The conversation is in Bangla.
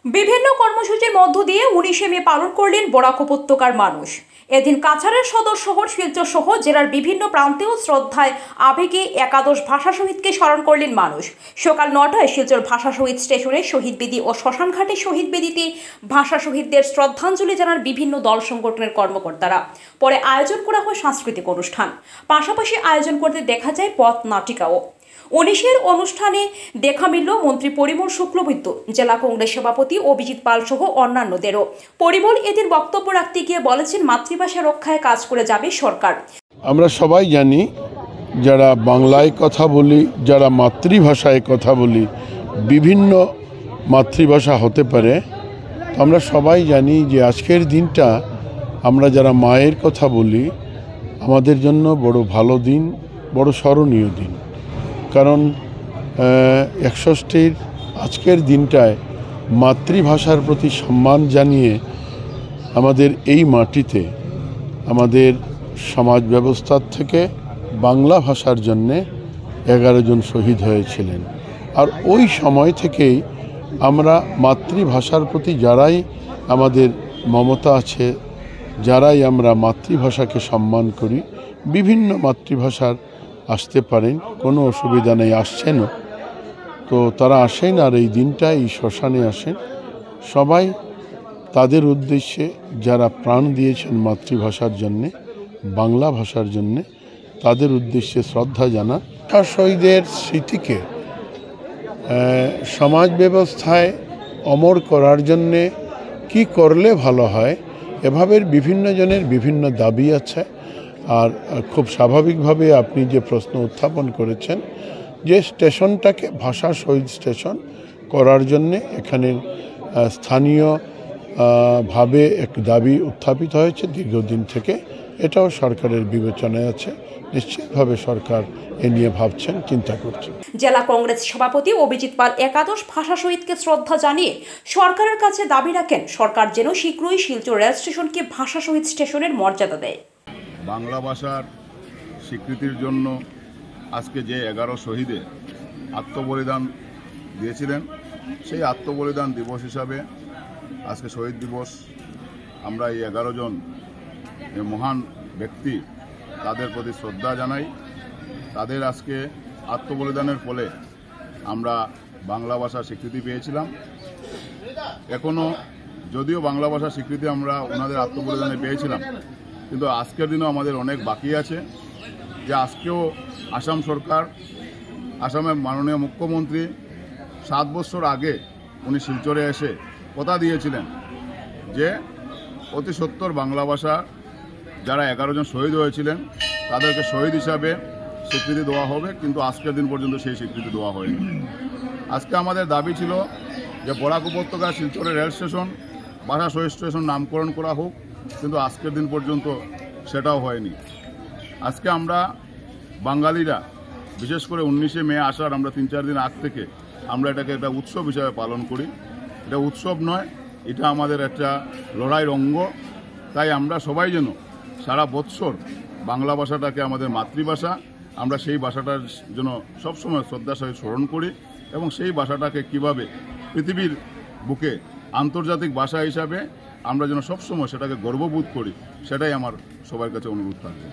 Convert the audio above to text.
বিভিন্ন কর্মসূচির মধ্য দিয়ে 19শে মে পালন করলেন বরাক উপত্যকার মানুষ। এদিন কাছাড়ের সদর শহর শিলচর সহ জেলার বিভিন্ন প্রান্তেও শ্রদ্ধায় আবেগে একাদশ ভাষা শহীদকে স্মরণ করলেন মানুষ। সকাল 9টায় শিলচর ভাষা শহীদ স্টেশনে শহীদ বেদি ও শ্মশানঘাটে শহীদ বেদিতে ভাষা শহীদদের শ্রদ্ধাঞ্জলি জানান বিভিন্ন দল সংগঠনের কর্মকর্তারা। পরে আয়োজন করা হয় সাংস্কৃতিক অনুষ্ঠান, পাশাপাশি আয়োজন করতে দেখা যায় পথ নাটিকাও। 19-এর অনুষ্ঠানে দেখা মিলল মন্ত্রী পরিমল শুক্লবৈদ্য, জেলা কংগ্রেস সভাপতি অভিজিৎ পাল সহ অন্যান্যদেরও। পরিমল এদিন বক্তব্য রাখতে গিয়ে বলেছেন, মাতৃভাষা রক্ষায় কাজ করে যাবে সরকার। আমরা সবাই জানি, যারা বাংলায় কথা বলি, যারা মাতৃভাষায় কথা বলি, বিভিন্ন মাতৃভাষা হতে পারে। আমরা সবাই জানি যে আজকের দিনটা আমরা যারা মায়ের কথা বলি, আমাদের জন্য বড় ভালো দিন, বড় স্মরণীয় দিন। কারণ 61-র আজকের দিনটায় মাতৃভাষার প্রতি সম্মান জানিয়ে আমাদের এই মাটিতে আমাদের সমাজ ব্যবস্থার থেকে বাংলা ভাষার জন্যে 11 জন শহীদ হয়েছিলেন। আর ওই সময় থেকেই আমরা মাতৃভাষার প্রতি যারাই আমাদের মমতা আছে, যারাই আমরা মাতৃভাষাকে সম্মান করি, বিভিন্ন মাতৃভাষার আসতে পারেন, কোনো অসুবিধা নেই, আসছেনও। তো তারা আসেন আর এই দিনটা এই শ্মশানে আসেন। সবাই তাদের উদ্দেশ্যে যারা প্রাণ দিয়েছেন মাতৃভাষার জন্যে, বাংলা ভাষার জন্যে, তাদের উদ্দেশ্যে শ্রদ্ধা জানান। শহীদের স্মৃতিকে সমাজ ব্যবস্থায় অমর করার জন্যে কি করলে ভালো হয়, এভাবে বিভিন্ন জনের বিভিন্ন দাবি আছে। আর খুব স্বাভাবিকভাবে আপনি যে প্রশ্ন উত্থাপন করেছেন, যে স্টেশনটাকে ভাষা শহীদ স্টেশন করার জন্যে এখানে স্থানীয় ভাবে এক দাবি উত্থাপিত হয়েছে দীর্ঘদিন থেকে। এটাও সরকারের বিবেচনায় আছে, নিশ্চিতভাবে সরকার এ নিয়ে ভাবছেন, চিন্তা করছেন। জেলা কংগ্রেস সভাপতি অভিজিৎ পাল একাদশ ভাষা শহীদকে শ্রদ্ধা জানিয়ে সরকারের কাছে দাবি রাখেন, সরকার যেন শীঘ্রই শিলচর রেল স্টেশনকে ভাষা শহীদ স্টেশনের মর্যাদা দেয়। বাংলা ভাষার স্বীকৃতির জন্য আজকে যে 11 শহীদে আত্মবলিদান দিয়েছিলেন, সেই আত্মবলিদান দিবস হিসাবে আজকে শহীদ দিবস। আমরা এই 11 জন মহান ব্যক্তি, তাদের প্রতি শ্রদ্ধা জানাই। তাদের আজকে আত্মবলিদানের ফলে আমরা বাংলা ভাষা স্বীকৃতি পেয়েছিলাম। এখনও যদিও বাংলা ভাষা স্বীকৃতি আমরা ওনাদের আত্মবলিদানে পেয়েছিলাম, কিন্তু আজকের দিনও আমাদের অনেক বাকি আছে। যে আজকেও আসাম সরকার, আসামের মাননীয় মুখ্যমন্ত্রী 7 বছর আগে উনি শিলচরে এসে কথা দিয়েছিলেন যে অতি সত্বর বাংলা ভাষা যারা 11 জন শহীদ হয়েছিলেন তাদেরকে শহীদ হিসাবে স্বীকৃতি দেওয়া হবে, কিন্তু আজকের দিন পর্যন্ত সেই স্বীকৃতি দেওয়া হয়নি। আজকে আমাদের দাবি ছিল যে বরাক উপত্যকা শিলচরের রেল স্টেশন ভাষা শহীদ স্টেশন নামকরণ করা হোক, কিন্তু আজকের দিন পর্যন্ত সেটাও হয়নি। আজকে আমরা বাঙালিরা বিশেষ করে 19শে মে আসার আমরা 3-4 দিন আগ থেকে আমরা এটাকে একটা উৎসব হিসাবে পালন করি। এটা উৎসব নয়, এটা আমাদের একটা লড়াইয়ের অঙ্গ। তাই আমরা সবাই যেন সারা বৎসর বাংলা ভাষাটাকে আমাদের মাতৃভাষা, আমরা সেই ভাষাটার জন্য সবসময় শ্রদ্ধার সহিত স্মরণ করি এবং সেই ভাষাটাকে কিভাবে পৃথিবীর বুকে আন্তর্জাতিক ভাষা হিসাবে আমরা যেন সবসময় সেটাকে গর্ববোধ করি, সেটাই আমার সবার কাছে অনুরোধ থাকবে।